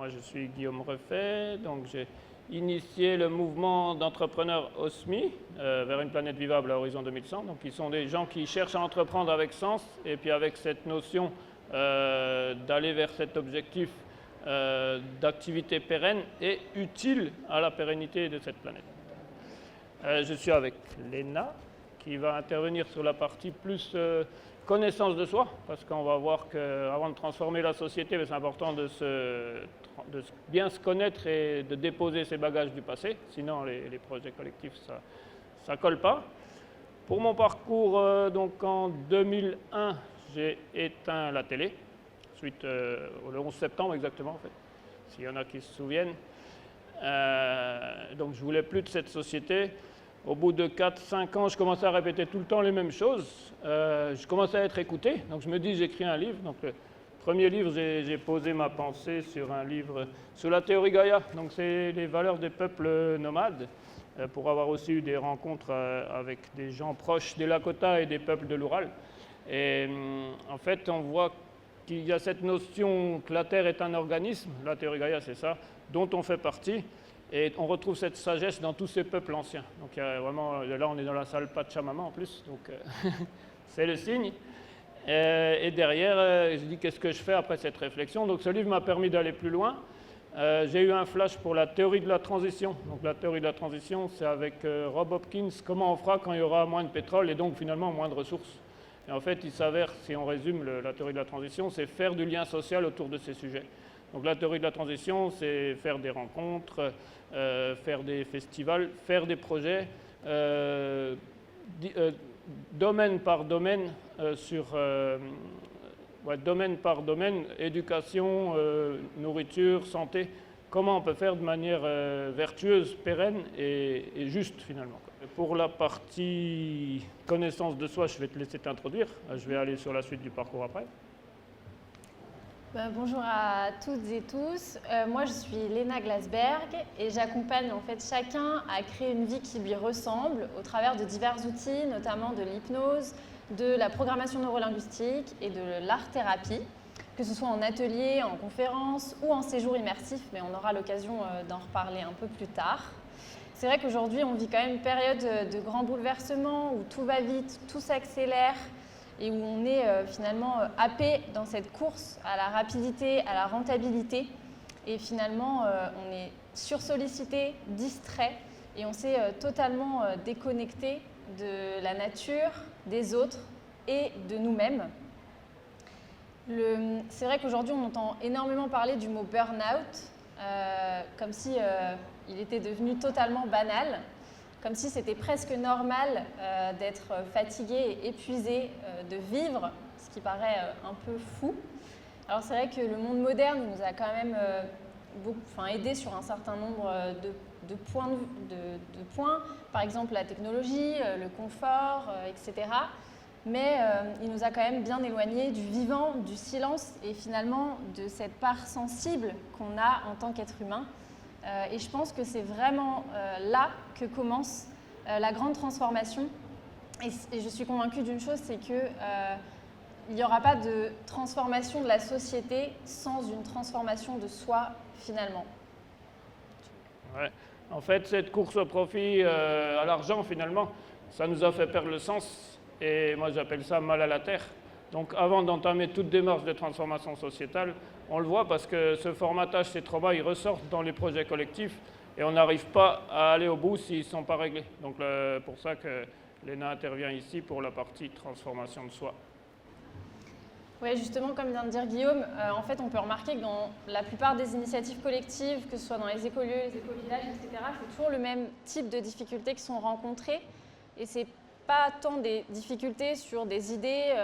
Moi, je suis Guillaume Refait, donc j'ai initié le mouvement d'entrepreneurs OSMI vers une planète vivable à horizon 2100. Donc, ils sont des gens qui cherchent à entreprendre avec sens et puis avec cette notion d'aller vers cet objectif d'activité pérenne et utile à la pérennité de cette planète. Je suis avec Léna, qui va intervenir sur la partie plus connaissance de soi, parce qu'on va voir qu'avant de transformer la société, c'est important de bien se connaître et de déposer ses bagages du passé, sinon les projets collectifs, ça colle pas. Pour mon parcours, donc en 2001, j'ai éteint la télé, suite le 11 septembre exactement, en fait, s'il y en a qui se souviennent. Donc je voulais plus de cette société. Au bout de 4-5 ans, je commençais à répéter tout le temps les mêmes choses. Je commençais à être écouté, donc je me dis j'écris un livre. Donc le premier livre, j'ai posé ma pensée sur un livre sur la théorie Gaïa. Donc c'est les valeurs des peuples nomades, pour avoir aussi eu des rencontres avec des gens proches des Lakota et des peuples de l'Oural. Et en fait, on voit qu'il y a cette notion que la Terre est un organisme, la théorie Gaïa c'est ça, dont on fait partie. Et on retrouve cette sagesse dans tous ces peuples anciens. Donc il y a vraiment, là on est dans la salle Pachamama en plus, donc c'est le signe. Et derrière, je dis qu'est-ce que je fais après cette réflexion. Donc ce livre m'a permis d'aller plus loin. J'ai eu un flash pour la théorie de la transition. Donc la théorie de la transition, c'est avec Rob Hopkins, comment on fera quand il y aura moins de pétrole et donc finalement moins de ressources. Et en fait, il s'avère, si on résume la théorie de la transition, c'est faire du lien social autour de ces sujets. Donc la théorie de la transition, c'est faire des rencontres, faire des festivals, faire des projets, domaine par domaine, domaine par domaine, éducation, nourriture, santé, comment on peut faire de manière vertueuse, pérenne et juste finalement. Pour la partie connaissance de soi, je vais te laisser t'introduire, je vais aller sur la suite du parcours après. Bonjour à toutes et tous, moi je suis Léna Glasberg et j'accompagne en fait chacun à créer une vie qui lui ressemble au travers de divers outils, notamment de l'hypnose, de la programmation neurolinguistique et de l'art-thérapie, que ce soit en atelier, en conférence ou en séjour immersif, mais on aura l'occasion d'en reparler un peu plus tard. C'est vrai qu'aujourd'hui on vit quand même une période de grands bouleversements où tout va vite, tout s'accélère, et où on est finalement happé dans cette course à la rapidité, à la rentabilité. Et finalement, on est sursollicité, distrait, et on s'est totalement déconnecté de la nature, des autres et de nous-mêmes. C'est vrai qu'aujourd'hui, on entend énormément parler du mot burn-out, comme si il était devenu totalement banal. Comme si c'était presque normal d'être fatigué et épuisé de vivre, ce qui paraît un peu fou. Alors c'est vrai que le monde moderne nous a quand même aidé sur un certain nombre de points, par exemple la technologie, le confort, etc. Mais il nous a quand même bien éloignés du vivant, du silence et finalement de cette part sensible qu'on a en tant qu'être humain. Et je pense que c'est vraiment là que commence la grande transformation. Et je suis convaincue d'une chose, c'est qu'il n'y aura pas de transformation de la société sans une transformation de soi finalement. Ouais. En fait, cette course au profit, à l'argent finalement, ça nous a fait perdre le sens. Et moi j'appelle ça mal à la terre. Donc avant d'entamer toute démarche de transformation sociétale, on le voit parce que ce formatage, ces traumas, ils ressortent dans les projets collectifs et on n'arrive pas à aller au bout s'ils ne sont pas réglés. Donc pour ça que Léna intervient ici pour la partie transformation de soi. Oui, justement, comme vient de dire Guillaume, en fait, on peut remarquer que dans la plupart des initiatives collectives, que ce soit dans les écolieux, les écovillages, etc., c'est toujours le même type de difficultés qui sont rencontrées. Et c'est pas tant des difficultés sur des idées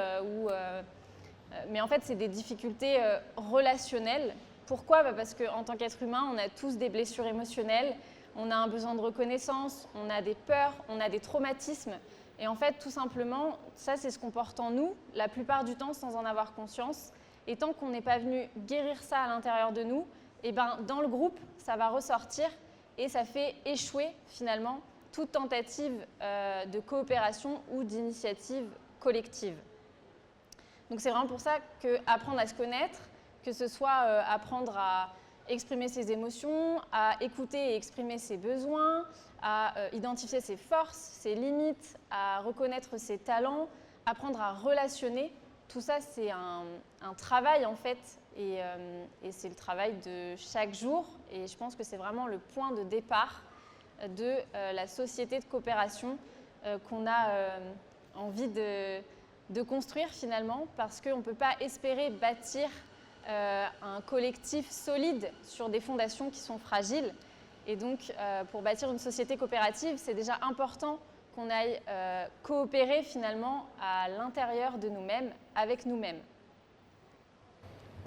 mais en fait, c'est des difficultés relationnelles. Pourquoi ? Parce qu'en tant qu'être humain, on a tous des blessures émotionnelles, on a un besoin de reconnaissance, on a des peurs, on a des traumatismes. Et en fait, tout simplement, ça, c'est ce qu'on porte en nous, la plupart du temps, sans en avoir conscience. Et tant qu'on n'est pas venu guérir ça à l'intérieur de nous, eh ben, dans le groupe, ça va ressortir et ça fait échouer, finalement, toute tentative de coopération ou d'initiative collective. Donc c'est vraiment pour ça qu'apprendre à se connaître, que ce soit apprendre à exprimer ses émotions, à écouter et exprimer ses besoins, à identifier ses forces, ses limites, à reconnaître ses talents, apprendre à relationner. Tout ça, c'est un travail en fait, et c'est le travail de chaque jour. Et je pense que c'est vraiment le point de départ de la société de coopération qu'on a envie de construire finalement, parce qu'on ne peut pas espérer bâtir un collectif solide sur des fondations qui sont fragiles. Et donc, pour bâtir une société coopérative, c'est déjà important qu'on aille coopérer finalement à l'intérieur de nous-mêmes, avec nous-mêmes.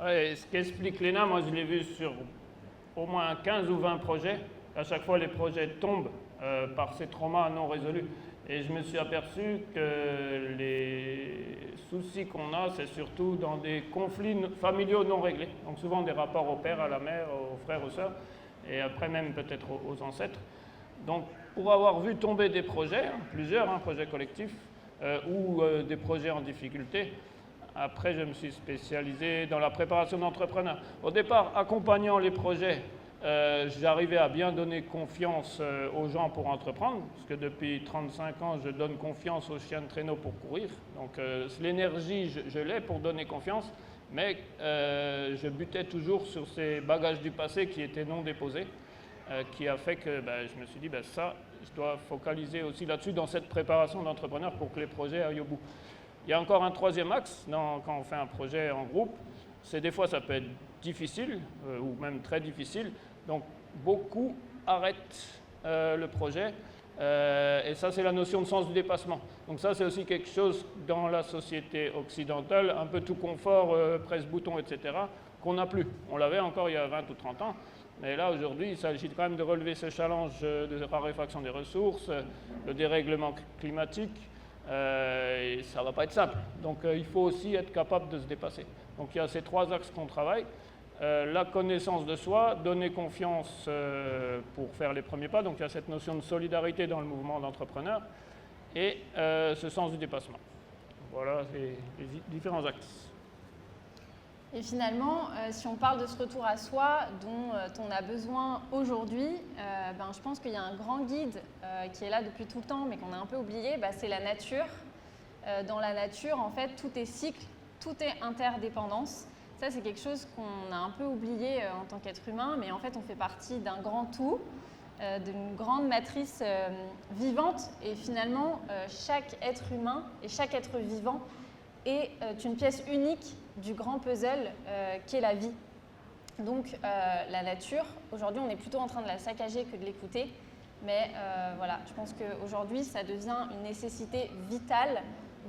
Ouais, ce qu'explique Léna, moi je l'ai vu sur au moins 15 ou 20 projets. À chaque fois, les projets tombent par ces traumas non résolus. Et je me suis aperçu que les soucis qu'on a, c'est surtout dans des conflits familiaux non réglés. Donc souvent des rapports au père, à la mère, aux frères, aux sœurs, et après même peut-être aux ancêtres. Donc pour avoir vu tomber des projets, plusieurs projets collectifs, ou des projets en difficulté, après je me suis spécialisé dans la préparation d'entrepreneurs. Au départ, accompagnant les projets, j'arrivais à bien donner confiance aux gens pour entreprendre, parce que depuis 35 ans, je donne confiance aux chiens de traîneau pour courir. Donc l'énergie, je l'ai pour donner confiance, mais je butais toujours sur ces bagages du passé qui étaient non déposés, qui a fait que je me suis dit, ça, je dois focaliser aussi là-dessus dans cette préparation d'entrepreneur pour que les projets aillent au bout. Il y a encore un troisième axe quand on fait un projet en groupe, c'est des fois ça peut être difficile, ou même très difficile. Donc, beaucoup arrêtent le projet. Et ça, c'est la notion de sens du dépassement. Donc ça, c'est aussi quelque chose dans la société occidentale, un peu tout confort, presse-bouton, etc., qu'on n'a plus. On l'avait encore il y a 20 ou 30 ans. Mais là, aujourd'hui, il s'agit quand même de relever ce challenge de raréfaction des ressources, le dérèglement climatique. Et ça ne va pas être simple. Donc, il faut aussi être capable de se dépasser. Donc, il y a ces trois axes qu'on travaille. La connaissance de soi, donner confiance pour faire les premiers pas. Donc il y a cette notion de solidarité dans le mouvement d'entrepreneurs et ce sens du dépassement. Voilà les différents axes. Et finalement, si on parle de ce retour à soi dont on a besoin aujourd'hui, je pense qu'il y a un grand guide qui est là depuis tout le temps mais qu'on a un peu oublié, c'est la nature. Dans la nature, en fait, tout est cycle, tout est interdépendance. Ça, c'est quelque chose qu'on a un peu oublié en tant qu'être humain, mais en fait, on fait partie d'un grand tout, d'une grande matrice vivante. Et finalement, chaque être humain et chaque être vivant est une pièce unique du grand puzzle qu'est la vie. Donc, la nature, aujourd'hui, on est plutôt en train de la saccager que de l'écouter. Mais voilà, je pense qu'aujourd'hui, ça devient une nécessité vitale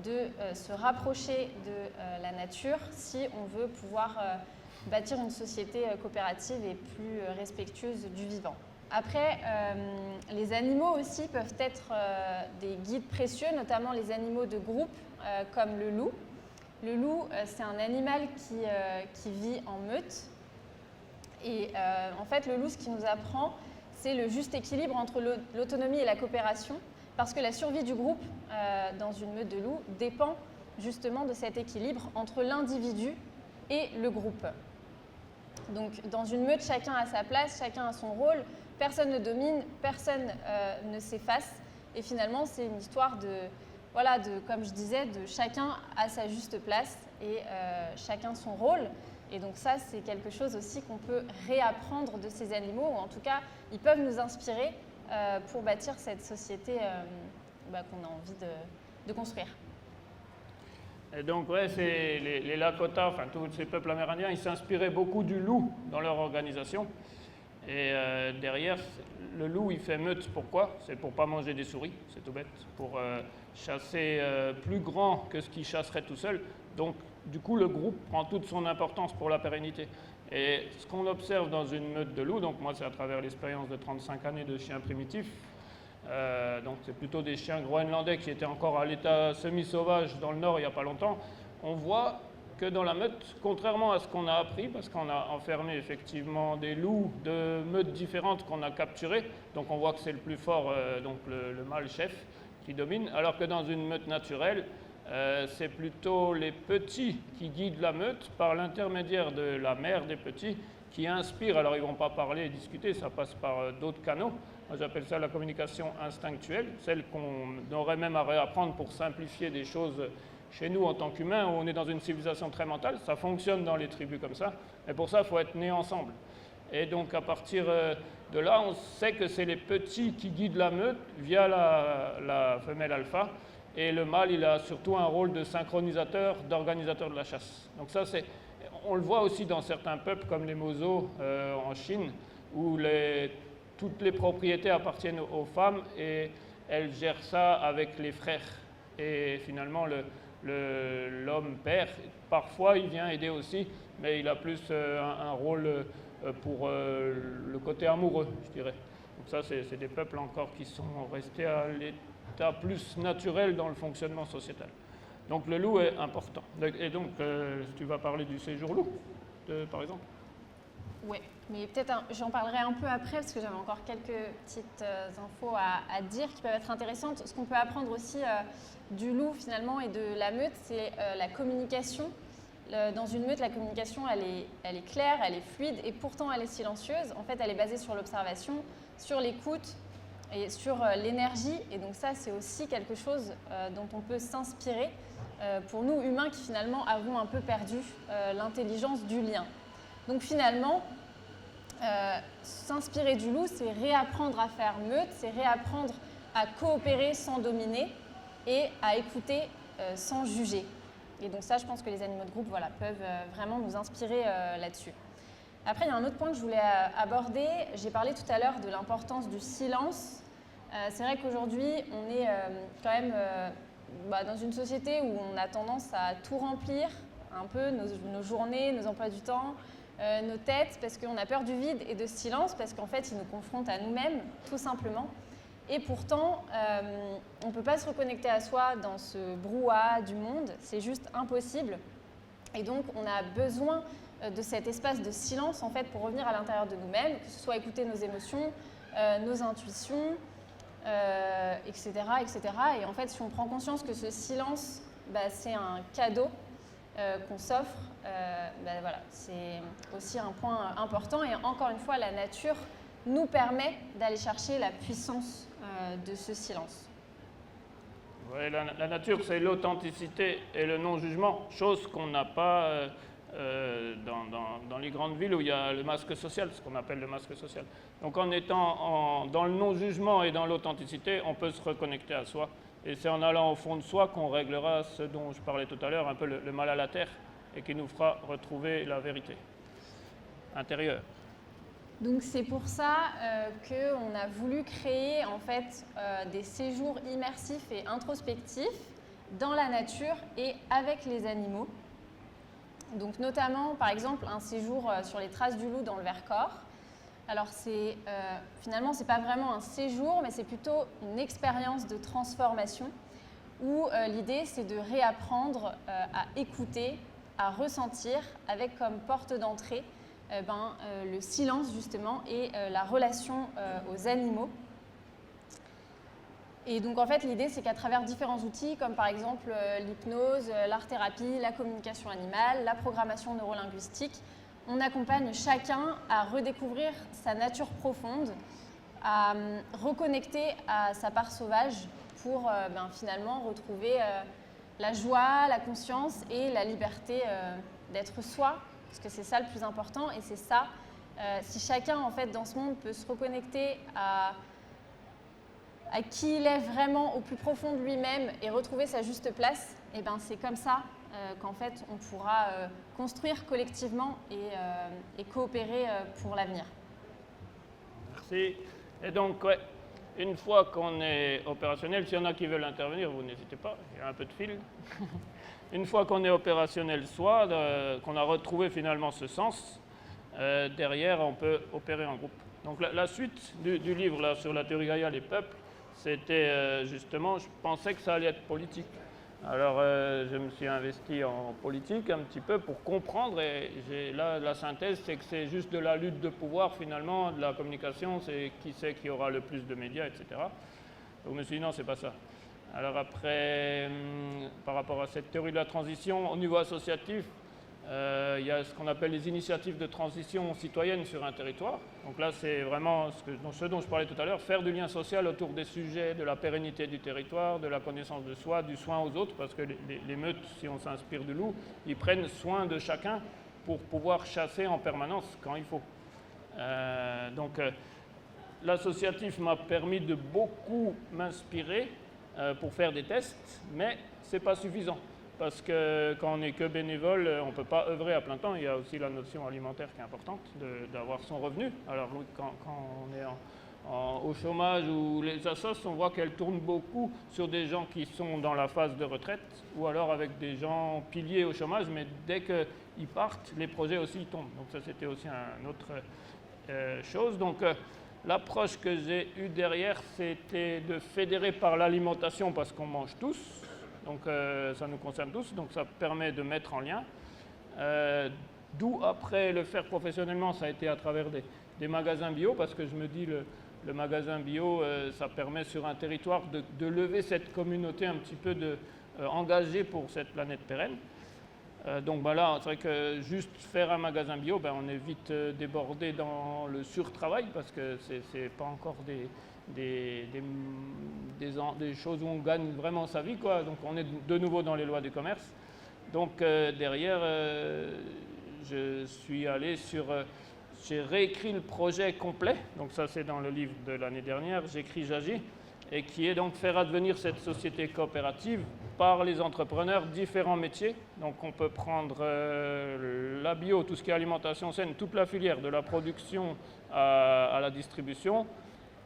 de se rapprocher de la nature si on veut pouvoir bâtir une société coopérative et plus respectueuse du vivant. Après, les animaux aussi peuvent être des guides précieux, notamment les animaux de groupe comme le loup. Le loup, c'est un animal qui vit en meute. Et en fait, le loup, ce qui nous apprend, c'est le juste équilibre entre l'autonomie et la coopération. Parce que la survie du groupe dans une meute de loups dépend justement de cet équilibre entre l'individu et le groupe. Donc dans une meute, chacun a sa place, chacun a son rôle, personne ne domine, personne ne s'efface. Et finalement, c'est une histoire comme je disais, de chacun à sa juste place et chacun son rôle. Et donc ça, c'est quelque chose aussi qu'on peut réapprendre de ces animaux, ou en tout cas, ils peuvent nous inspirer pour bâtir cette société qu'on a envie de construire. Et donc, c'est les Lakota, enfin tous ces peuples amérindiens, ils s'inspiraient beaucoup du loup dans leur organisation. Et derrière, le loup, il fait meute. Pourquoi? C'est pour ne pas manger des souris, c'est tout bête. Pour chasser plus grand que ce qu'il chasserait tout seul. Donc, du coup, le groupe prend toute son importance pour la pérennité. Et ce qu'on observe dans une meute de loups, donc moi c'est à travers l'expérience de 35 années de chiens primitifs, donc c'est plutôt des chiens groenlandais qui étaient encore à l'état semi-sauvage dans le nord il n'y a pas longtemps, on voit que dans la meute, contrairement à ce qu'on a appris, parce qu'on a enfermé effectivement des loups de meutes différentes qu'on a capturés, donc on voit que c'est le plus fort, donc le mâle chef qui domine, alors que dans une meute naturelle, c'est plutôt les petits qui guident la meute par l'intermédiaire de la mère des petits qui inspire. Alors ils ne vont pas parler et discuter, ça passe par d'autres canaux. Moi j'appelle ça la communication instinctuelle, celle qu'on aurait même à réapprendre pour simplifier des choses chez nous en tant qu'humains, où on est dans une civilisation très mentale. Ça fonctionne dans les tribus comme ça, mais pour ça il faut être né ensemble. Et donc à partir de là, on sait que c'est les petits qui guident la meute via la femelle alpha, et le mâle il a surtout un rôle de synchronisateur, d'organisateur de la chasse. Donc ça on le voit aussi dans certains peuples comme les Mozo en Chine, où toutes les propriétés appartiennent aux femmes et elles gèrent ça avec les frères. Et finalement, l'homme père, parfois il vient aider aussi, mais il a plus un rôle pour le côté amoureux, je dirais. Donc ça, c'est des peuples encore qui sont restés à l'état plus naturel dans le fonctionnement sociétal. Donc le loup est important. Et donc, tu vas parler du séjour loup, par exemple? Oui, mais peut-être j'en parlerai un peu après parce que j'avais encore quelques petites infos à dire qui peuvent être intéressantes. Ce qu'on peut apprendre aussi du loup finalement et de la meute, c'est la communication. Dans une meute, la communication, elle est claire, elle est fluide et pourtant elle est silencieuse. En fait, elle est basée sur l'observation, sur l'écoute et sur l'énergie. Et donc ça, c'est aussi quelque chose dont on peut s'inspirer pour nous humains qui finalement avons un peu perdu l'intelligence du lien. Donc finalement, s'inspirer du loup, c'est réapprendre à faire meute, c'est réapprendre à coopérer sans dominer et à écouter sans juger. Et donc ça, je pense que les animaux de groupe peuvent vraiment nous inspirer là-dessus. Après, il y a un autre point que je voulais aborder. J'ai parlé tout à l'heure de l'importance du silence. C'est vrai qu'aujourd'hui, on est quand même dans une société où on a tendance à tout remplir, un peu nos journées, nos emplois du temps, nos têtes, parce qu'on a peur du vide et de ce silence, parce qu'en fait, il nous confronte à nous-mêmes, tout simplement. Et pourtant, on ne peut pas se reconnecter à soi dans ce brouhaha du monde, c'est juste impossible. Et donc, on a besoin de cet espace de silence, en fait, pour revenir à l'intérieur de nous-mêmes, que ce soit écouter nos émotions, nos intuitions, etc., etc. Et en fait, si on prend conscience que ce silence, c'est un cadeau qu'on s'offre, c'est aussi un point important. Et encore une fois, la nature nous permet d'aller chercher la puissance de ce silence. Ouais, la nature, c'est l'authenticité et le non-jugement, chose qu'on n'a pas dans les grandes villes où il y a le masque social, ce qu'on appelle le masque social. Donc en étant dans le non-jugement et dans l'authenticité, on peut se reconnecter à soi. Et c'est en allant au fond de soi qu'on réglera ce dont je parlais tout à l'heure, un peu le mal à la terre, et qui nous fera retrouver la vérité intérieure. Donc c'est pour ça qu'on a voulu créer en fait des séjours immersifs et introspectifs dans la nature et avec les animaux. Donc notamment par exemple un séjour sur les traces du loup dans le Vercors. Alors finalement c'est pas vraiment un séjour mais c'est plutôt une expérience de transformation où l'idée c'est de réapprendre à écouter, à ressentir avec comme porte d'entrée le silence justement et la relation aux animaux. Et donc en fait l'idée c'est qu'à travers différents outils comme par exemple l'hypnose, l'art-thérapie, la communication animale, la programmation neurolinguistique, on accompagne chacun à redécouvrir sa nature profonde, à reconnecter à sa part sauvage pour finalement retrouver la joie, la conscience et la liberté d'être soi. Parce que c'est ça le plus important et c'est ça, si chacun en fait dans ce monde peut se reconnecter à qui il est vraiment au plus profond de lui-même et retrouver sa juste place, et c'est comme ça qu'en fait on pourra construire collectivement et coopérer pour l'avenir. Merci. Et donc, une fois qu'on est opérationnel, s'il y en a qui veulent intervenir, vous n'hésitez pas, il y a un peu de fil. Une fois qu'on est opérationnel soi, qu'on a retrouvé finalement ce sens, derrière on peut opérer en groupe. Donc la suite du livre là, sur la théorie Gaïa, les peuples, c'était justement, je pensais que ça allait être politique. Alors je me suis investi en politique un petit peu pour comprendre et là la synthèse c'est que c'est juste de la lutte de pouvoir finalement, de la communication, c'est qui c'est qui aura le plus de médias, etc. Donc je me suis dit non, c'est pas ça. Alors après, par rapport à cette théorie de la transition, au niveau associatif, Il y a ce qu'on appelle les initiatives de transition citoyenne sur un territoire. Donc là, c'est vraiment ce dont je parlais tout à l'heure, faire du lien social autour des sujets de la pérennité du territoire, de la connaissance de soi, du soin aux autres, parce que les meutes, si on s'inspire du loup, ils prennent soin de chacun pour pouvoir chasser en permanence quand il faut. L'associatif m'a permis de beaucoup m'inspirer pour faire des tests, mais ce n'est pas suffisant. Parce que quand on n'est que bénévole, on ne peut pas œuvrer à plein temps. Il y a aussi la notion alimentaire qui est importante, d'avoir son revenu. Alors quand on est au chômage ou les assos, on voit qu'elles tournent beaucoup sur des gens qui sont dans la phase de retraite ou alors avec des gens piliers au chômage, mais dès qu'ils partent, les projets aussi tombent. Donc ça, c'était aussi une autre chose. Donc l'approche que j'ai eue derrière, c'était de fédérer par l'alimentation parce qu'on mange tous. Donc ça nous concerne tous, donc ça permet de mettre en lien. D'où après le faire professionnellement, ça a été à travers des magasins bio, parce que je me dis le magasin bio, ça permet sur un territoire de lever cette communauté un petit peu engagée pour cette planète pérenne. Donc là, c'est vrai que juste faire un magasin bio, on est vite débordé dans le surtravail, parce que c'est pas encore des choses où on gagne vraiment sa vie, quoi. Donc on est de nouveau dans les lois du commerce. Donc derrière, je suis allé j'ai réécrit le projet complet, donc ça c'est dans le livre de l'année dernière, J'écris, j'agis, et qui est donc faire advenir cette société coopérative par les entrepreneurs, différents métiers. Donc on peut prendre la bio, tout ce qui est alimentation saine, toute la filière, de la production à la distribution,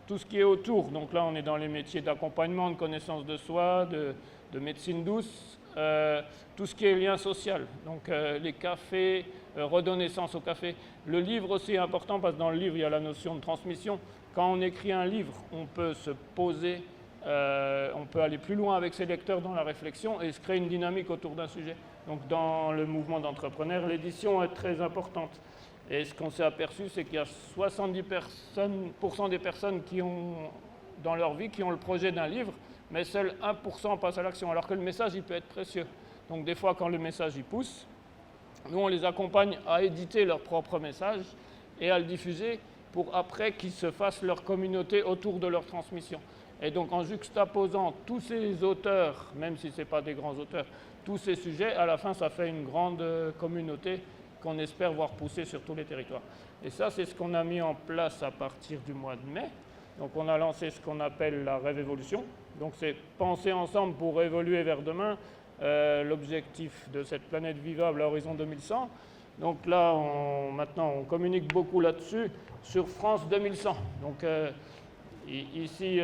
tout ce qui est autour. Donc là on est dans les métiers d'accompagnement, de connaissance de soi, de médecine douce, tout ce qui est lien social. Donc les cafés, redonner sens au café. Le livre aussi est important parce que dans le livre il y a la notion de transmission. Quand on écrit un livre, on peut se poser, on peut aller plus loin avec ses lecteurs dans la réflexion et se créer une dynamique autour d'un sujet. Donc dans le mouvement d'entrepreneurs, l'édition est très importante. Et ce qu'on s'est aperçu, c'est qu'il y a 70% des personnes qui ont, dans leur vie, qui ont le projet d'un livre, mais seul 1% passe à l'action, alors que le message, il peut être précieux. Donc des fois, quand le message, il pousse, nous, on les accompagne à éditer leur propre message et à le diffuser pour après qu'ils se fassent leur communauté autour de leur transmission. Et donc en juxtaposant tous ces auteurs, même si ce n'est pas des grands auteurs, tous ces sujets, à la fin ça fait une grande communauté qu'on espère voir pousser sur tous les territoires. Et ça c'est ce qu'on a mis en place à partir du mois de mai. Donc on a lancé ce qu'on appelle la Rêve Évolution. Donc c'est penser ensemble pour évoluer vers demain, l'objectif de cette planète vivable à horizon 2100. Donc là, maintenant, on communique beaucoup là-dessus sur France 2100. Donc ici,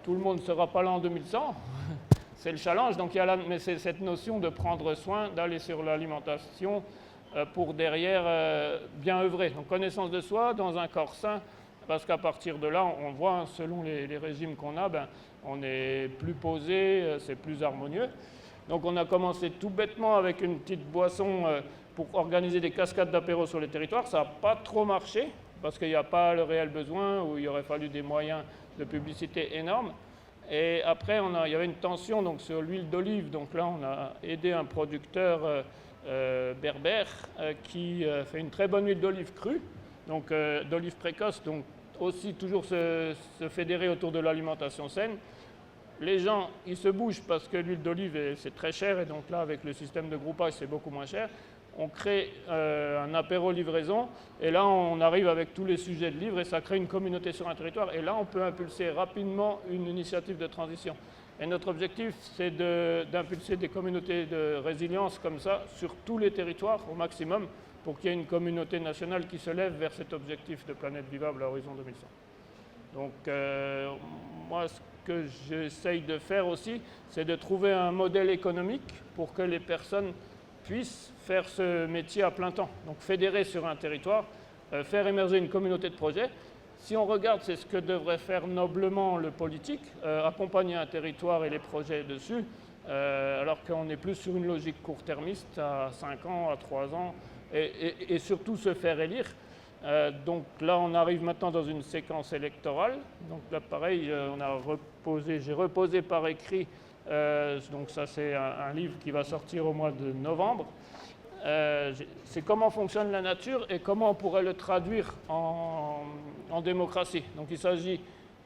tout le monde ne sera pas là en 2100. C'est le challenge. Donc, mais c'est cette notion de prendre soin, d'aller sur l'alimentation pour derrière bien œuvrer. Donc, connaissance de soi dans un corps sain, parce qu'à partir de là, on voit, selon les régimes qu'on a, on est plus posé, c'est plus harmonieux. Donc, on a commencé tout bêtement avec une petite boisson pour organiser des cascades d'apéro sur les territoires. Ça n'a pas trop marché parce qu'il n'y a pas le réel besoin ou il aurait fallu des moyens de publicité énormes. Et après, il y avait une tension donc, sur l'huile d'olive. Donc là, on a aidé un producteur berbère qui fait une très bonne huile d'olive crue, donc d'olive précoce, donc aussi toujours se fédérer autour de l'alimentation saine. Les gens, ils se bougent parce que l'huile d'olive, c'est très cher et donc là, avec le système de groupage, c'est beaucoup moins cher. On crée un apéro livraison et là, on arrive avec tous les sujets de livre et ça crée une communauté sur un territoire. Et là, on peut impulser rapidement une initiative de transition. Et notre objectif, c'est d'impulser des communautés de résilience comme ça sur tous les territoires au maximum pour qu'il y ait une communauté nationale qui se lève vers cet objectif de planète vivable à horizon 2100. Donc, moi, ce que j'essaye de faire aussi, c'est de trouver un modèle économique pour que les personnes puissent faire ce métier à plein temps. Donc fédérer sur un territoire, faire émerger une communauté de projets. Si on regarde, c'est ce que devrait faire noblement le politique, accompagner un territoire et les projets dessus, alors qu'on est plus sur une logique court-termiste à 5 ans, à 3 ans, et surtout se faire élire. Donc là, on arrive maintenant dans une séquence électorale. Donc là, pareil, j'ai reposé par écrit, donc ça c'est un livre qui va sortir au mois de novembre, c'est comment fonctionne la nature et comment on pourrait le traduire en démocratie. Donc il s'agit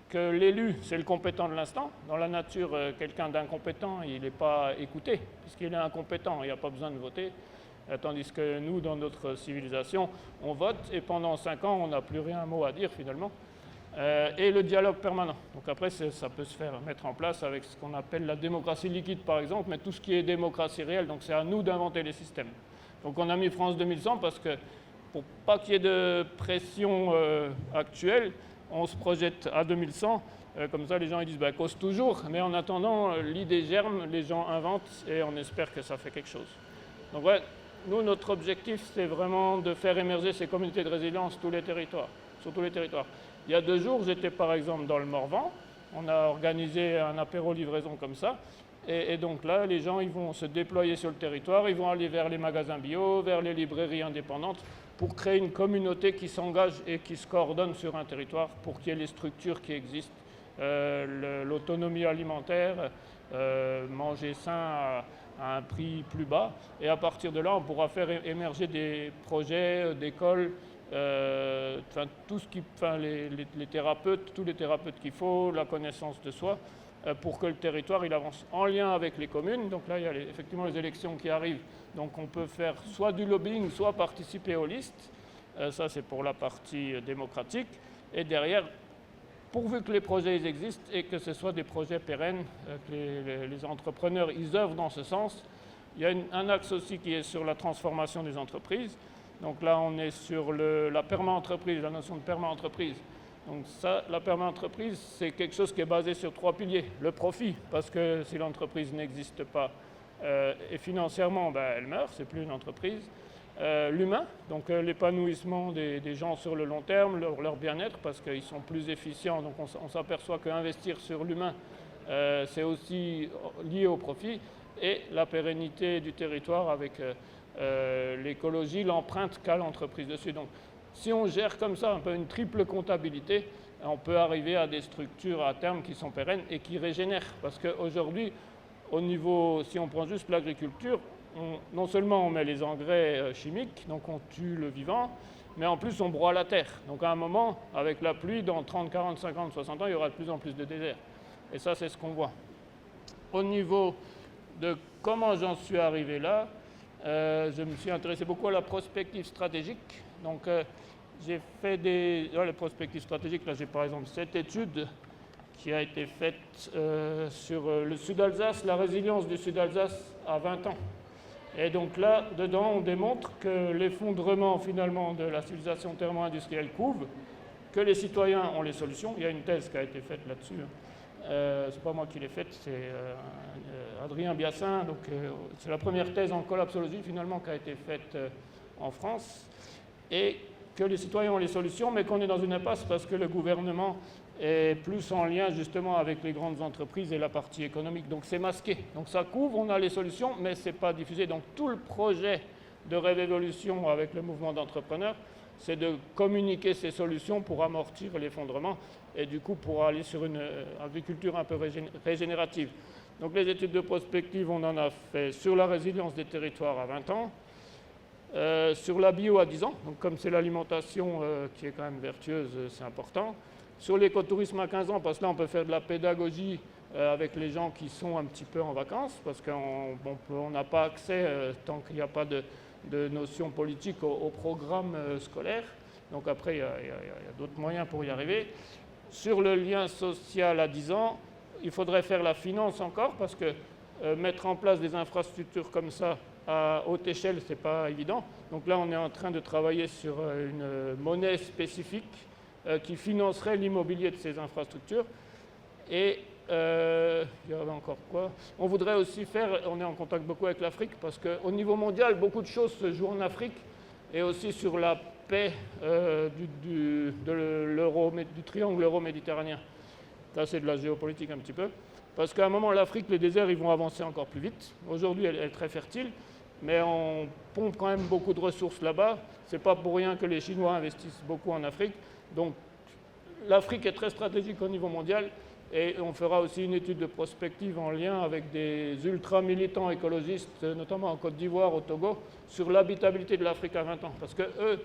que l'élu, c'est le compétent de l'instant. Dans la nature, quelqu'un d'incompétent, il n'est pas écouté, puisqu'il est incompétent, il n'y a pas besoin de voter. Tandis que nous, dans notre civilisation, on vote et pendant 5 ans, on n'a plus rien mot à dire finalement. Et le dialogue permanent. Donc après, ça peut se faire mettre en place avec ce qu'on appelle la démocratie liquide, par exemple, mais tout ce qui est démocratie réelle, donc c'est à nous d'inventer les systèmes. Donc on a mis France 2100 parce que pour pas qu'il y ait de pression actuelle, on se projette à 2100, comme ça les gens ils disent cause toujours, mais en attendant l'idée germe, les gens inventent et on espère que ça fait quelque chose. Donc ouais, nous notre objectif c'est vraiment de faire émerger ces communautés de résilience sur tous les territoires. Il y a 2 jours j'étais par exemple dans le Morvan, on a organisé un apéro livraison comme ça. Et donc là, les gens ils vont se déployer sur le territoire, ils vont aller vers les magasins bio, vers les librairies indépendantes pour créer une communauté qui s'engage et qui se coordonne sur un territoire pour qu'il y ait les structures qui existent, l'autonomie alimentaire, manger sain à un prix plus bas. Et à partir de là, on pourra faire émerger des projets d'écoles, tout ce qui, les thérapeutes, tous les thérapeutes qu'il faut, la connaissance de soi, pour que le territoire il avance en lien avec les communes. Donc là, il y a effectivement les élections qui arrivent. Donc on peut faire soit du lobbying, soit participer aux listes. Ça, c'est pour la partie démocratique. Et derrière, pourvu que les projets ils existent et que ce soit des projets pérennes, que les entrepreneurs ils œuvrent dans ce sens. Il y a un axe aussi qui est sur la transformation des entreprises. Donc là, on est sur la perma-entreprise, la notion de perma-entreprise. Donc ça, la perma-entreprise, c'est quelque chose qui est basé sur 3 piliers. Le profit, parce que si l'entreprise n'existe pas et financièrement, elle meurt, c'est plus une entreprise. L'humain, donc l'épanouissement des gens sur le long terme, leur bien-être, parce qu'ils sont plus efficients. Donc on s'aperçoit qu'investir sur l'humain, c'est aussi lié au profit. Et la pérennité du territoire avec l'écologie, l'empreinte qu'a l'entreprise dessus. Donc, si on gère comme ça un peu une triple comptabilité, on peut arriver à des structures à terme qui sont pérennes et qui régénèrent. Parce qu'aujourd'hui, au niveau, si on prend juste l'agriculture, non seulement on met les engrais chimiques, donc on tue le vivant, mais en plus on broie la terre. Donc à un moment, avec la pluie, dans 30, 40, 50, 60 ans, il y aura de plus en plus de désert. Et ça, c'est ce qu'on voit. Au niveau de comment j'en suis arrivé là, je me suis intéressé beaucoup à la prospective stratégique. Donc j'ai fait les prospectives stratégiques, là j'ai par exemple cette étude qui a été faite sur le Sud-Alsace, la résilience du Sud-Alsace à 20 ans. Et donc là, dedans, on démontre que l'effondrement finalement de la civilisation thermo-industrielle couve, que les citoyens ont les solutions. Il y a une thèse qui a été faite là-dessus. C'est pas moi qui l'ai faite, c'est Adrien Biassin. Donc c'est la première thèse en collapsologie finalement qui a été faite en France. Et que les citoyens ont les solutions, mais qu'on est dans une impasse parce que le gouvernement est plus en lien justement avec les grandes entreprises et la partie économique. Donc c'est masqué. Donc ça couvre, on a les solutions, mais ce n'est pas diffusé. Donc tout le projet de Rêve Évolution avec le mouvement d'entrepreneurs, c'est de communiquer ces solutions pour amortir l'effondrement et du coup pour aller sur une agriculture un peu régénérative. Donc les études de prospective, on en a fait sur la résilience des territoires à 20 ans, sur la bio à 10 ans, donc comme c'est l'alimentation qui est quand même vertueuse, c'est important. Sur l'écotourisme à 15 ans, parce que là on peut faire de la pédagogie avec les gens qui sont un petit peu en vacances, parce qu'on n'a pas accès, tant qu'il n'y a pas de notion politique, au programme scolaire. Donc après, il y a d'autres moyens pour y arriver. Sur le lien social à 10 ans, il faudrait faire la finance encore, parce que mettre en place des infrastructures comme ça à haute échelle, ce n'est pas évident. Donc là, on est en train de travailler sur une monnaie spécifique qui financerait l'immobilier de ces infrastructures. Et il y avait encore quoi? On voudrait aussi faire, on est en contact beaucoup avec l'Afrique, parce qu'au niveau mondial, beaucoup de choses se jouent en Afrique, et aussi sur la paix du triangle euro-méditerranéen. Là, c'est de la géopolitique un petit peu. Parce qu'à un moment, l'Afrique, les déserts, ils vont avancer encore plus vite. Aujourd'hui, elle est très fertile, mais on pompe quand même beaucoup de ressources là-bas. Ce n'est pas pour rien que les Chinois investissent beaucoup en Afrique. Donc, l'Afrique est très stratégique au niveau mondial. Et on fera aussi une étude de prospective en lien avec des ultra-militants écologistes, notamment en Côte d'Ivoire, au Togo, sur l'habitabilité de l'Afrique à 20 ans. Parce que eux,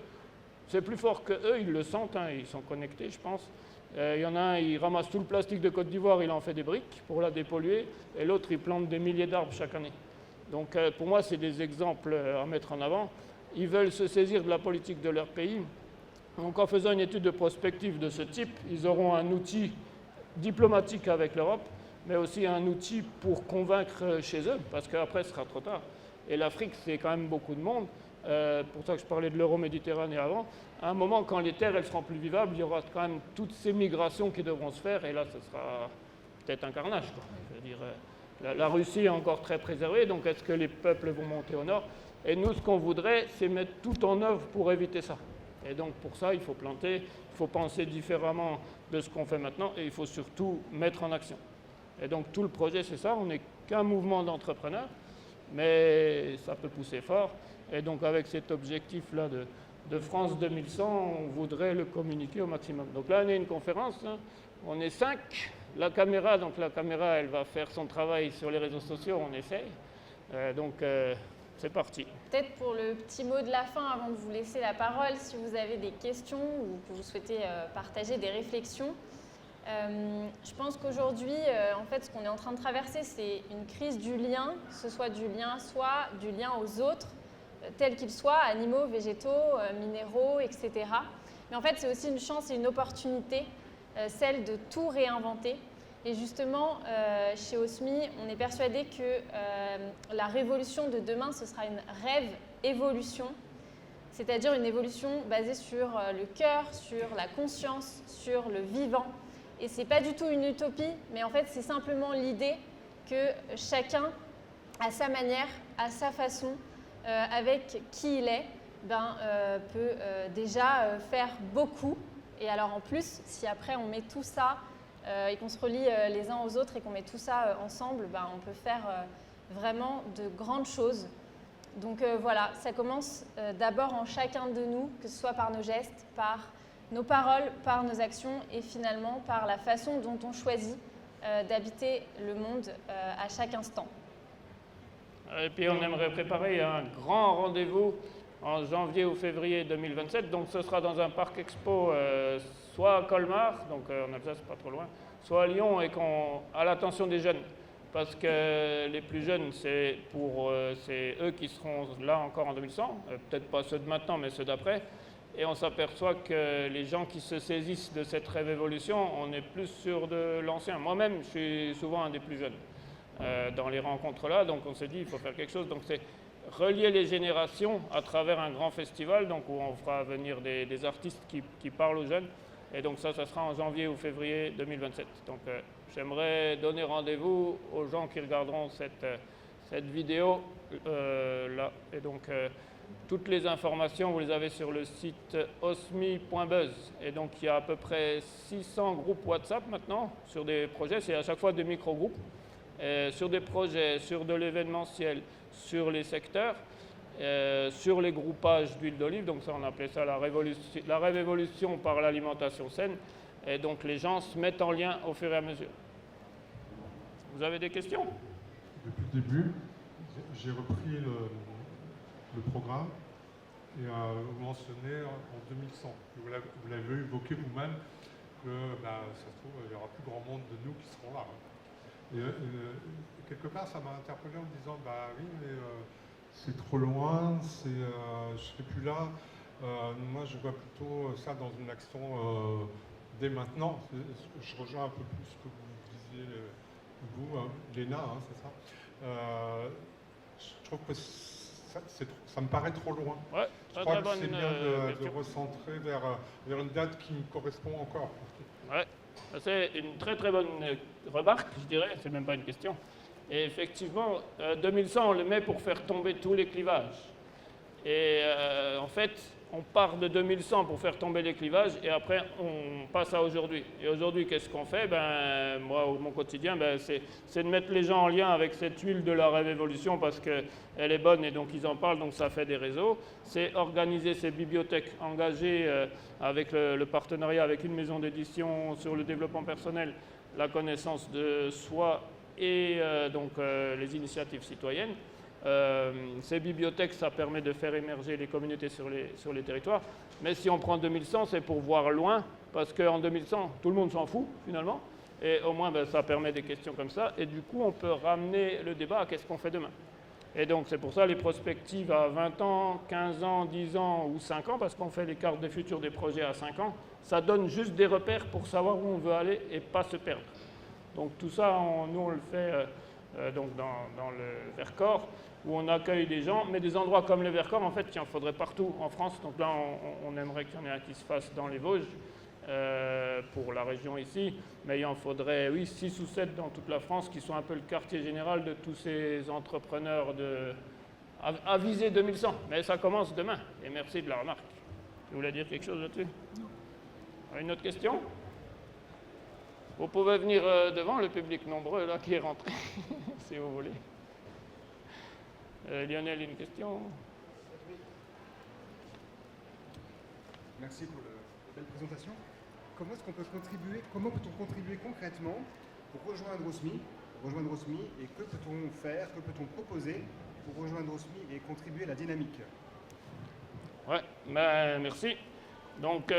c'est plus fort que eux, ils le sentent, hein, ils sont connectés, je pense. Il y en a un, il ramasse tout le plastique de Côte d'Ivoire, il en fait des briques pour la dépolluer, et l'autre, il plante des milliers d'arbres chaque année. Donc pour moi, c'est des exemples à mettre en avant. Ils veulent se saisir de la politique de leur pays. Donc en faisant une étude de prospective de ce type, ils auront un outil diplomatique avec l'Europe, mais aussi un outil pour convaincre chez eux, parce qu'après, ce sera trop tard. Et l'Afrique, c'est quand même beaucoup de monde. Pour ça que je parlais de l'Euro-Méditerranée avant. À un moment, quand les terres elles seront plus vivables, il y aura quand même toutes ces migrations qui devront se faire, et là, ce sera peut-être un carnage, quoi. Je veux dire, la Russie est encore très préservée, donc est-ce que les peuples vont monter au nord? Et nous, ce qu'on voudrait, c'est mettre tout en œuvre pour éviter ça. Et donc, pour ça, il faut planter, il faut penser différemment de ce qu'on fait maintenant, et il faut surtout mettre en action. Et donc, tout le projet, c'est ça. On n'est qu'un mouvement d'entrepreneurs, mais ça peut pousser fort. Et donc, avec cet objectif-là de France 2100, on voudrait le communiquer au maximum. Donc là, on est une conférence, hein. On est 5. La caméra, elle va faire son travail sur les réseaux sociaux, on essaye. C'est parti. Peut-être pour le petit mot de la fin, avant de vous laisser la parole, si vous avez des questions ou que vous souhaitez partager des réflexions. Je pense qu'aujourd'hui, en fait, ce qu'on est en train de traverser, c'est une crise du lien, que ce soit du lien à soi, du lien aux autres, tels qu'ils soient, animaux, végétaux, minéraux, etc. Mais en fait, c'est aussi une chance et une opportunité, celle de tout réinventer. Et justement, chez Osmi, on est persuadé que la révolution de demain, ce sera une rêve-évolution, c'est-à-dire une évolution basée sur le cœur, sur la conscience, sur le vivant. Et ce n'est pas du tout une utopie, mais en fait, c'est simplement l'idée que chacun, à sa manière, à sa façon, avec qui il est, peut déjà faire beaucoup. Et alors en plus, si après on met tout ça et qu'on se relie les uns aux autres et qu'on met tout ça ensemble, on peut faire vraiment de grandes choses. Donc voilà, ça commence d'abord en chacun de nous, que ce soit par nos gestes, par nos paroles, par nos actions et finalement par la façon dont on choisit d'habiter le monde à chaque instant. Et puis on aimerait préparer un grand rendez-vous en janvier ou février 2027. Donc ce sera dans un parc expo, soit à Colmar, donc en Alsace, c'est pas trop loin, soit à Lyon, et à l'attention des jeunes. Parce que les plus jeunes, c'est eux qui seront là encore en 2100, peut-être pas ceux de maintenant, mais ceux d'après. Et on s'aperçoit que les gens qui se saisissent de cette rêve-évolution, on est plus sur de l'ancien. Moi-même, je suis souvent un des plus jeunes dans les rencontres-là, donc on s'est dit il faut faire quelque chose. Donc c'est relier les générations à travers un grand festival, donc où on fera venir des artistes qui parlent aux jeunes. Et donc ça sera en janvier ou février 2027. Donc j'aimerais donner rendez-vous aux gens qui regarderont cette vidéo là. Et donc toutes les informations, vous les avez sur le site osmi.buzz. Et donc il y a à peu près 600 groupes WhatsApp maintenant sur des projets. C'est à chaque fois des micro-groupes. Sur des projets, sur de l'événementiel, sur les secteurs, sur les groupages d'huile d'olive. Donc ça, on appelait ça la rêve-évolution par l'alimentation saine. Et donc les gens se mettent en lien au fur et à mesure. Vous avez des questions? Depuis le début, j'ai repris le programme et vous mentionnez en 2100. Vous l'avez évoqué vous-même que ça se trouve, il n'y aura plus grand monde de nous qui seront là. Et quelque part, ça m'a interpellé en me disant oui, mais c'est trop loin, je ne serai plus là. Moi, je vois plutôt ça dans une action dès maintenant. Je rejoins un peu plus ce que vous disiez, vous, Léna, c'est ça. Je trouve que ça me paraît trop loin. Ouais, je crois que c'est bien de recentrer vers une date qui me correspond encore. Ouais. C'est une très très bonne remarque, je dirais, c'est même pas une question. Et effectivement, 2100, on le met pour faire tomber tous les clivages. Et en fait, on part de 2100 pour faire tomber les clivages et après on passe à aujourd'hui. Et aujourd'hui, qu'est-ce qu'on fait? Moi, mon quotidien, c'est de mettre les gens en lien avec cette huile de la Rêve Évolution parce qu'elle est bonne et donc ils en parlent, donc ça fait des réseaux. C'est organiser ces bibliothèques, engager avec le partenariat avec une maison d'édition sur le développement personnel, la connaissance de soi et les initiatives citoyennes. Ces bibliothèques, ça permet de faire émerger les communautés sur les territoires. Mais si on prend 2100, c'est pour voir loin, parce qu'en 2100, tout le monde s'en fout, finalement. Et au moins, ça permet des questions comme ça. Et du coup, on peut ramener le débat à qu'est-ce qu'on fait demain. Et donc, c'est pour ça les prospectives à 20 ans, 15 ans, 10 ans ou 5 ans, parce qu'on fait les cartes des futurs des projets à 5 ans, ça donne juste des repères pour savoir où on veut aller et pas se perdre. Donc, tout ça, nous, on le fait dans le Vercors, où on accueille des gens, mais des endroits comme le Vercors, en fait, il en faudrait partout en France. Donc là, on aimerait qu'il y en ait un qui se fasse dans les Vosges, pour la région ici, mais il en faudrait, 6 ou 7 dans toute la France, qui sont un peu le quartier général de tous ces entrepreneurs à viser 2100. Mais ça commence demain, et merci de la remarque. Tu voulais dire quelque chose là-dessus? Non. Une autre question? Vous pouvez venir devant, le public nombreux là qui est rentré, si vous voulez. Lionel, une question? Merci pour la belle présentation. Comment est-ce qu'on peut contribuer, comment peut-on contribuer concrètement pour rejoindre OSMI, et que peut-on faire, que peut-on proposer pour rejoindre OSMI et contribuer à la dynamique? Ouais, merci. Donc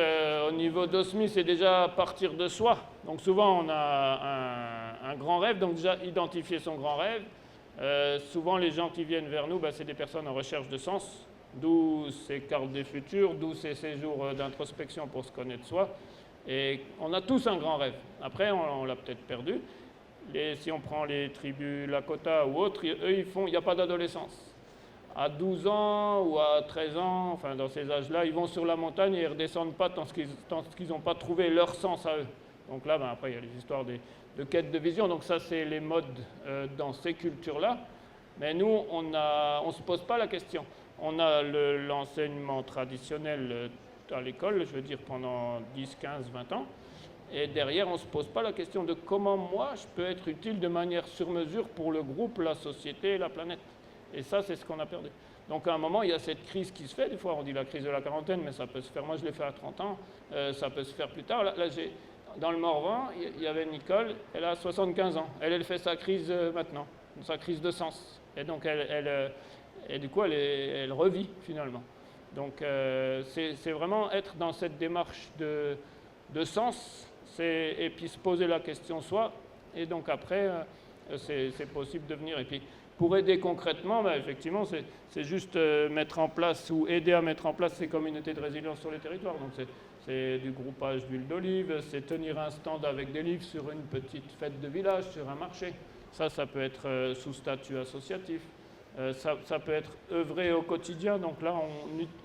au niveau d'OSMI, c'est déjà partir de soi. Donc souvent on a un grand rêve, donc déjà identifier son grand rêve. Souvent les gens qui viennent vers nous, c'est des personnes en recherche de sens, d'où ces cartes des futurs, d'où ces séjours d'introspection pour se connaître soi. Et on a tous un grand rêve. Après, on l'a peut-être perdu. Si on prend les tribus Lakota ou autres, eux, il n'y a pas d'adolescence. À 12 ans ou à 13 ans, enfin dans ces âges-là, ils vont sur la montagne et ils ne redescendent pas tant qu'ils n'ont pas trouvé leur sens à eux. Donc là, après, il y a les histoires de quête de vision. Donc ça, c'est les modes dans ces cultures-là. Mais nous, on ne se pose pas la question. On a l'enseignement traditionnel à l'école, je veux dire pendant 10, 15, 20 ans. Et derrière, on ne se pose pas la question de comment moi, je peux être utile de manière sur mesure pour le groupe, la société et la planète. Et ça, c'est ce qu'on a perdu. Donc à un moment, il y a cette crise qui se fait. Des fois, on dit la crise de la quarantaine, mais ça peut se faire. Moi, je l'ai fait à 30 ans. Ça peut se faire plus tard. Là dans le Morvan, il y avait Nicole. Elle a 75 ans. Elle fait sa crise maintenant, sa crise de sens. Et donc, du coup, elle revit finalement. Donc, c'est vraiment être dans cette démarche de sens, et puis se poser la question soi. Et donc après, c'est possible de venir. Et puis, pour aider concrètement, effectivement, c'est juste mettre en place ou aider à mettre en place ces communautés de résilience sur les territoires. Donc c'est du groupage d'huile d'olive, c'est tenir un stand avec des livres sur une petite fête de village, sur un marché. Ça peut être sous statut associatif. Ça peut être œuvrer au quotidien. Donc là,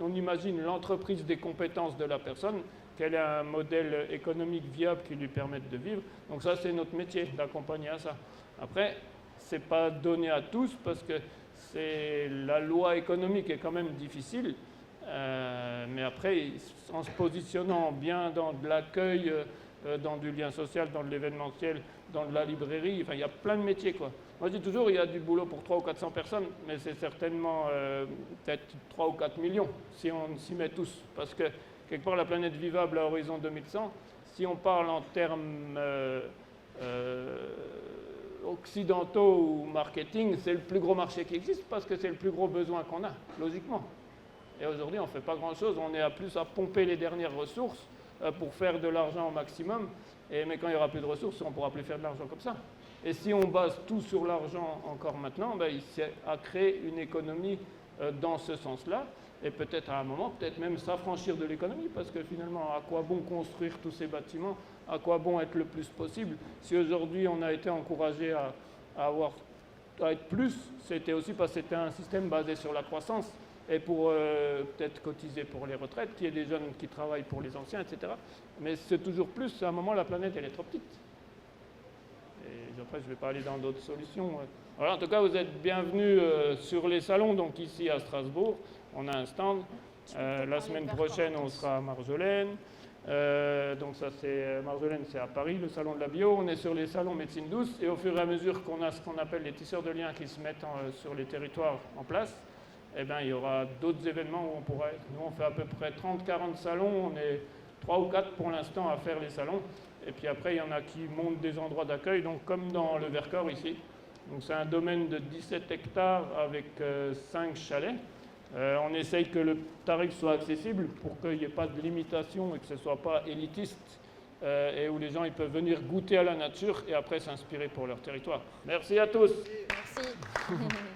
on imagine l'entreprise des compétences de la personne, qu'elle ait un modèle économique viable qui lui permette de vivre. Donc ça, c'est notre métier, d'accompagner à ça. Après, ce n'est pas donné à tous parce que la loi économique est quand même difficile. Mais après, en se positionnant bien dans de l'accueil, dans du lien social, dans de l'événementiel, dans de la librairie, enfin, il y a plein de métiers, quoi. Moi, je dis toujours, il y a du boulot pour 300 ou 400 personnes, mais c'est certainement peut-être 3 ou 4 millions si on s'y met tous. Parce que, quelque part, la planète vivable à horizon 2100, si on parle en termes occidentaux ou marketing, c'est le plus gros marché qui existe parce que c'est le plus gros besoin qu'on a, logiquement. Et aujourd'hui, on ne fait pas grand-chose, on est à plus à pomper les dernières ressources pour faire de l'argent au maximum. Mais quand il n'y aura plus de ressources, on ne pourra plus faire de l'argent comme ça. Et si on base tout sur l'argent encore maintenant, il s'est à créer une économie dans ce sens-là. Et peut-être à un moment, peut-être même s'affranchir de l'économie, parce que finalement, à quoi bon construire tous ces bâtiments? À quoi bon être le plus possible? Si aujourd'hui, on a été encouragé à être plus, c'était aussi parce que c'était un système basé sur la croissance. Et pour peut-être cotiser pour les retraites, qu'il y ait des jeunes qui travaillent pour les anciens, etc. Mais c'est toujours plus, à un moment, la planète, elle est trop petite. Et après, je ne vais pas aller dans d'autres solutions. Voilà, en tout cas, vous êtes bienvenus sur les salons, donc ici à Strasbourg. On a un stand. La semaine prochaine, on sera à Marjolaine. Donc ça, Marjolaine, c'est à Paris, le salon de la bio. On est sur les salons médecine douce. Et au fur et à mesure qu'on a ce qu'on appelle les tisseurs de liens qui se mettent sur les territoires en place, eh bien, il y aura d'autres événements où on pourra être. Nous, on fait à peu près 30-40 salons. On est 3 ou 4 pour l'instant à faire les salons. Et puis après, il y en a qui montent des endroits d'accueil, donc comme dans le Vercors ici. Donc c'est un domaine de 17 hectares avec 5 chalets. On essaye que le tarif soit accessible pour qu'il n'y ait pas de limitation et que ce ne soit pas élitiste et où les gens ils peuvent venir goûter à la nature et après s'inspirer pour leur territoire. Merci à tous. Merci.